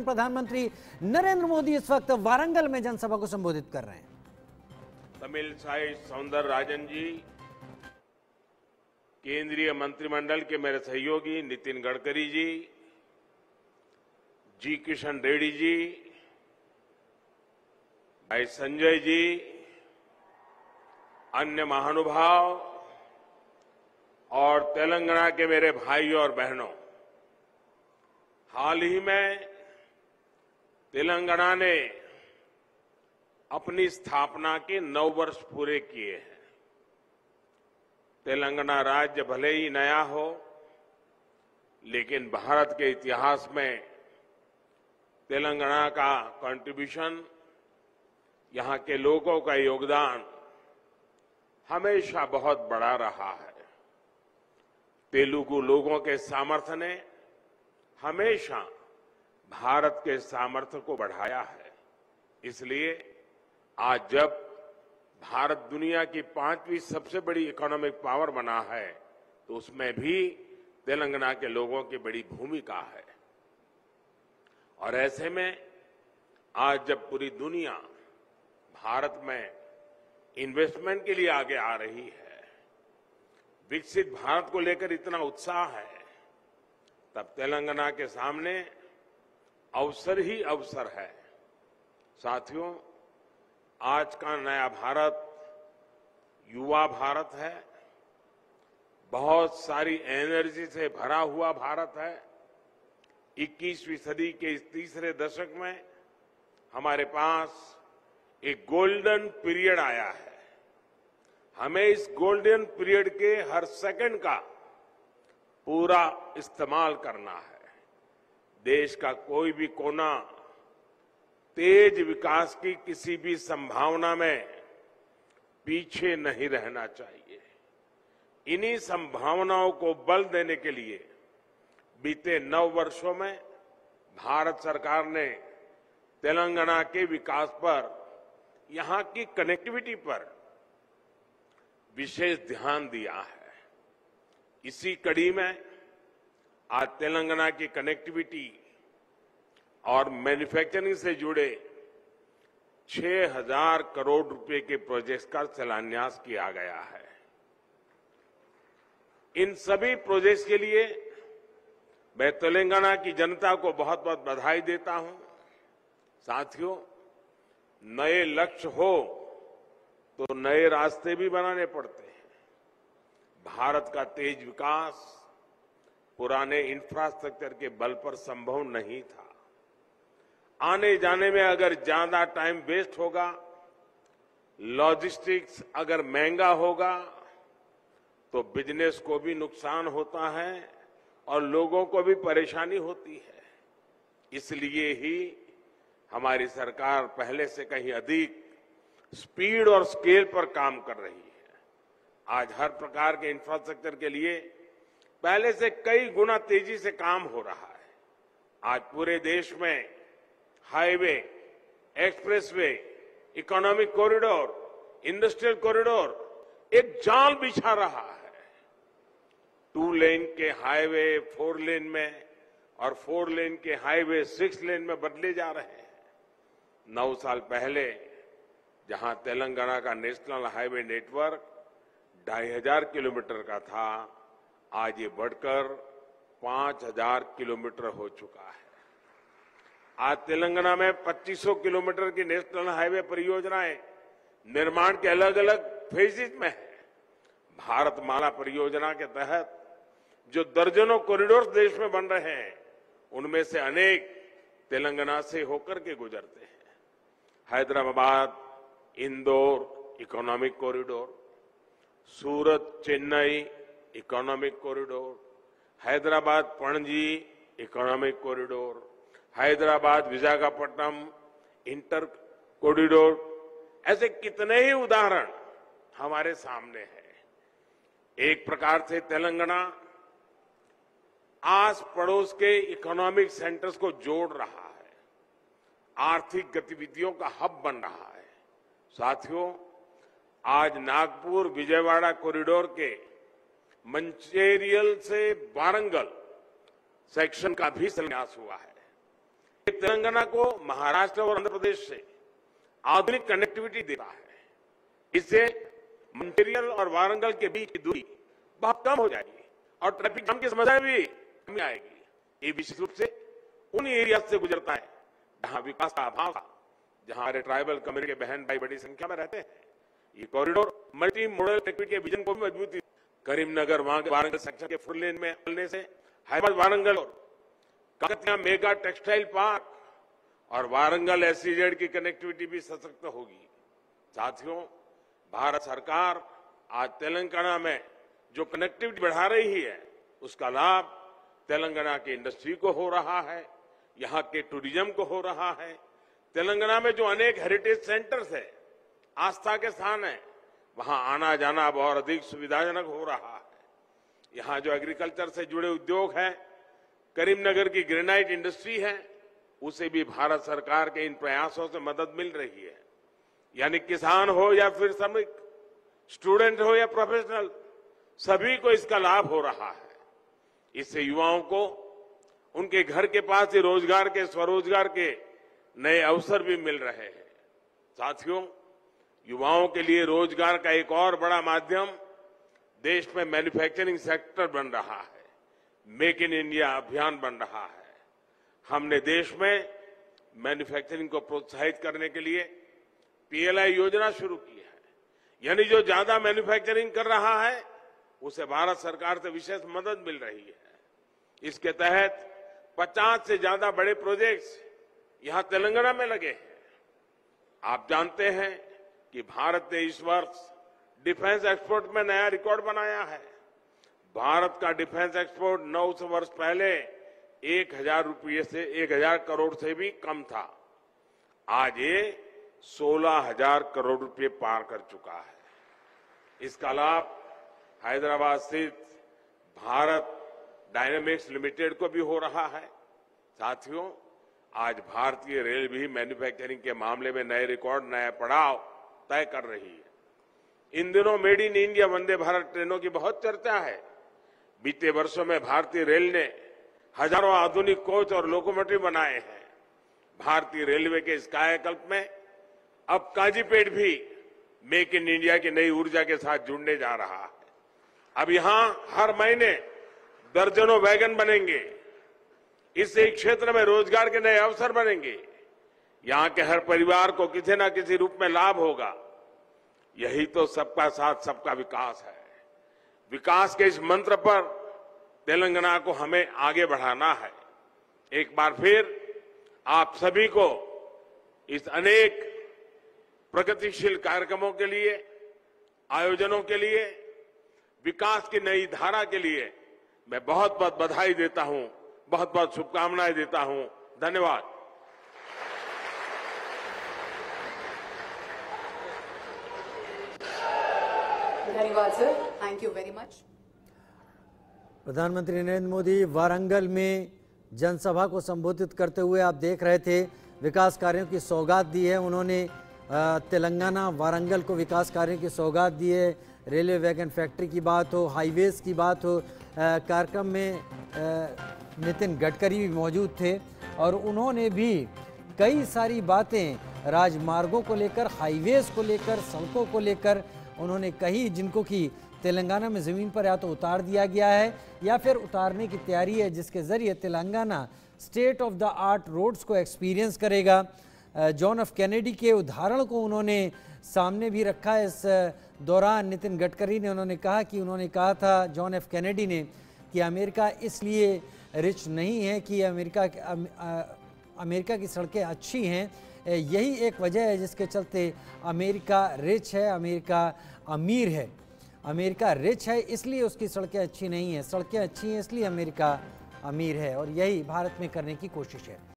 प्रधानमंत्री नरेंद्र मोदी इस वक्त वारंगल में जनसभा को संबोधित कर रहे हैं। तमिलसाई सौंदरराजन जी, केंद्रीय मंत्रिमंडल के मेरे सहयोगी नितिन गडकरी जी, जी किशन रेड्डी जी, भाई संजय जी, अन्य महानुभाव और तेलंगाना के मेरे भाइयों और बहनों, हाल ही में तेलंगाना ने अपनी स्थापना के 9 वर्ष पूरे किए हैं। तेलंगाना राज्य भले ही नया हो, लेकिन भारत के इतिहास में तेलंगाना का कंट्रीब्यूशन, यहां के लोगों का योगदान हमेशा बहुत बड़ा रहा है। तेलुगु लोगों के सामर्थ्य ने हमेशा भारत के सामर्थ्य को बढ़ाया है। इसलिए आज जब भारत दुनिया की 5वीं सबसे बड़ी इकोनॉमिक पावर बना है, तो उसमें भी तेलंगाना के लोगों की बड़ी भूमिका है। और ऐसे में आज जब पूरी दुनिया भारत में इन्वेस्टमेंट के लिए आगे आ रही है, विकसित भारत को लेकर इतना उत्साह है, तब तेलंगाना के सामने अवसर ही अवसर है। साथियों, आज का नया भारत युवा भारत है, बहुत सारी एनर्जी से भरा हुआ भारत है। 21वीं सदी के इस तीसरे दशक में हमारे पास एक गोल्डन पीरियड आया है। हमें इस गोल्डन पीरियड के हर सेकंड का पूरा इस्तेमाल करना है। देश का कोई भी कोना तेज विकास की किसी भी संभावना में पीछे नहीं रहना चाहिए। इन्हीं संभावनाओं को बल देने के लिए बीते 9 वर्षों में भारत सरकार ने तेलंगाना के विकास पर, यहां की कनेक्टिविटी पर विशेष ध्यान दिया है। इसी कड़ी में आज तेलंगाना की कनेक्टिविटी और मैन्युफैक्चरिंग से जुड़े 6,000 करोड़ रुपए के प्रोजेक्ट्स का शिलान्यास किया गया है। इन सभी प्रोजेक्ट्स के लिए मैं तेलंगाना की जनता को बहुत बहुत बधाई देता हूं। साथियों, नए लक्ष्य हो तो नए रास्ते भी बनाने पड़ते हैं। भारत का तेज विकास पुराने इंफ्रास्ट्रक्चर के बल पर संभव नहीं था। आने जाने में अगर ज्यादा टाइम वेस्ट होगा, लॉजिस्टिक्स अगर महंगा होगा, तो बिजनेस को भी नुकसान होता है और लोगों को भी परेशानी होती है। इसलिए ही हमारी सरकार पहले से कहीं अधिक स्पीड और स्केल पर काम कर रही है। आज हर प्रकार के इंफ्रास्ट्रक्चर के लिए पहले से कई गुना तेजी से काम हो रहा है। आज पूरे देश में highway, expressway, economic corridor, industrial corridor एक जाल बिछा रहा है। 2 लेन के हाईवे 4 लेन में और 4 लेन के हाईवे 6 लेन में बदले जा रहे हैं। 9 साल पहले जहां तेलंगाना का नेशनल हाईवे नेटवर्क 2,500 किलोमीटर का था, आज ये बढ़कर 5,000 किलोमीटर हो चुका है। आज तेलंगाना में 2500 किलोमीटर की नेशनल हाईवे परियोजनाएं निर्माण के अलग अलग फेजेज में है। भारतमाला परियोजना के तहत जो दर्जनों कॉरिडोर देश में बन रहे हैं, उनमें से अनेक तेलंगाना से होकर के गुजरते हैं। Hyderabad Indore economic corridor, Surat Chennai economic corridor, Hyderabad Panaji economic corridor, Hyderabad Visakhapatnam inter corridor, ऐसे कितने ही उदाहरण हमारे सामने हैं। एक प्रकार से तेलंगाना आस पड़ोस के इकोनॉमिक सेंटर्स को जोड़ रहा है, आर्थिक गतिविधियों का हब बन रहा है। साथियों, आज नागपुर विजयवाड़ा कॉरिडोर के मंचेरियल से वारंगल सेक्शन का भी शिलान्यास हुआ है। ये तेलंगाना को महाराष्ट्र और आंध्र प्रदेश से आधुनिक कनेक्टिविटी देता है। इससे मंटेरियल और वारंगल के बीच की दूरी बहुत कम हो जाएगी और ट्रैफिक जाम की समस्या भी कमी आएगी। ये विशेष रूप से उन एरिया से गुजरता है जहां विकास का अभाव था, जहां हमारे ट्राइबल कम्युनिटी के बहन भाई बड़ी संख्या में रहते हैं। ये कॉरिडोर मल्टी मॉडल कनेक्टिविटी के विजन को भी मजबूती, करीमनगर वारंगल सेक्शन के 4 लेन में खुलने से हैदराबाद वारंगल और काकतिया मेगा टेक्सटाइल पार्क और वारंगल एसईजेड की कनेक्टिविटी भी सशक्त होगी। साथियों, भारत सरकार आज तेलंगाना में जो कनेक्टिविटी बढ़ा रही है, उसका लाभ तेलंगाना की इंडस्ट्री को हो रहा है, यहाँ के टूरिज्म को हो रहा है। तेलंगाना में जो अनेक हेरिटेज सेंटर्स है, आस्था के स्थान है, वहां आना जाना अब और अधिक सुविधाजनक हो रहा है। यहाँ जो एग्रीकल्चर से जुड़े उद्योग हैं, करीमनगर की ग्रेनाइट इंडस्ट्री है, उसे भी भारत सरकार के इन प्रयासों से मदद मिल रही है। यानी किसान हो या फिर श्रमिक, स्टूडेंट हो या प्रोफेशनल, सभी को इसका लाभ हो रहा है। इससे युवाओं को उनके घर के पास ही रोजगार के, स्वरोजगार के नए अवसर भी मिल रहे हैं। साथियों, युवाओं के लिए रोजगार का एक और बड़ा माध्यम देश में मैन्युफैक्चरिंग सेक्टर बन रहा है। मेक इन इंडिया अभियान बन रहा है। हमने देश में मैन्युफैक्चरिंग को प्रोत्साहित करने के लिए पीएलआई योजना शुरू की है। यानी जो ज्यादा मैन्युफैक्चरिंग कर रहा है, उसे भारत सरकार से विशेष मदद मिल रही है। इसके तहत 50 से ज्यादा बड़े प्रोजेक्ट्स यहां तेलंगाना में लगे हैं। आप जानते हैं कि भारत ने इस वर्ष डिफेंस एक्सपोर्ट में नया रिकॉर्ड बनाया है। भारत का डिफेंस एक्सपोर्ट 9 वर्ष पहले 1000 करोड़ से भी कम था। आज ये 16,000 करोड़ रुपए पार कर चुका है। इसका लाभ हैदराबाद स्थित भारत डायनेमिक्स लिमिटेड को भी हो रहा है। साथियों, आज भारतीय रेल भी मैन्युफैक्चरिंग के मामले में नए रिकॉर्ड, नया पड़ाव तय कर रही है। इन दिनों made in India Vande Bharat ट्रेनों की बहुत चर्चा है। बीते वर्षों में भारतीय रेल ने हजारों आधुनिक कोच और लोकोमोटिव बनाए हैं। भारतीय रेलवे के इस कायाकल्प में अब काजीपेट भी मेक इन इंडिया की नई ऊर्जा के साथ जुड़ने जा रहा है। अब यहां हर महीने दर्जनों वैगन बनेंगे। इससे इस क्षेत्र में रोजगार के नए अवसर बनेंगे। यहां के हर परिवार को किसी न किसी रूप में लाभ होगा। यही तो सबका साथ सबका विकास है। विकास के इस मंत्र पर तेलंगाना को हमें आगे बढ़ाना है। एक बार फिर आप सभी को इस अनेक प्रगतिशील कार्यक्रमों के लिए, आयोजनों के लिए, विकास की नई धारा के लिए मैं बहुत बहुत बधाई देता हूं, बहुत बहुत शुभकामनाएं देता हूं। धन्यवाद। धन्यवाद sir, thank you very much. प्रधानमंत्री नरेंद्र मोदी वारंगल में जनसभा को संबोधित करते हुए आप देख रहे थे, विकास कार्यों की सौगात दी है उन्होंने। तेलंगाना वारंगल को विकास कार्यों की सौगात दी है। रेलवे वैगन फैक्ट्री की बात हो, हाईवेज की बात हो, कार्यक्रम में नितिन गडकरी भी मौजूद थे और उन्होंने भी कई सारी बातें राजमार्गों को लेकर, हाईवेज को लेकर, सड़कों को लेकर उन्होंने कही, जिनको कि तेलंगाना में ज़मीन पर या तो उतार दिया गया है या फिर उतारने की तैयारी है, जिसके ज़रिए Telangana state of the art roads को एक्सपीरियंस करेगा। जॉन एफ कैनेडी के उदाहरण को उन्होंने सामने भी रखा। इस दौरान नितिन गडकरी ने उन्होंने कहा था जॉन एफ कैनेडी ने कि अमेरिका इसलिए रिच नहीं है कि अमेरिका की सड़कें अच्छी हैं, यही एक वजह है जिसके चलते अमेरिका रिच है, अमेरिका अमीर है। अमेरिका रिच है इसलिए उसकी सड़कें अच्छी नहीं हैं, सड़कें अच्छी हैं इसलिए अमेरिका अमीर है, और यही भारत में करने की कोशिश है।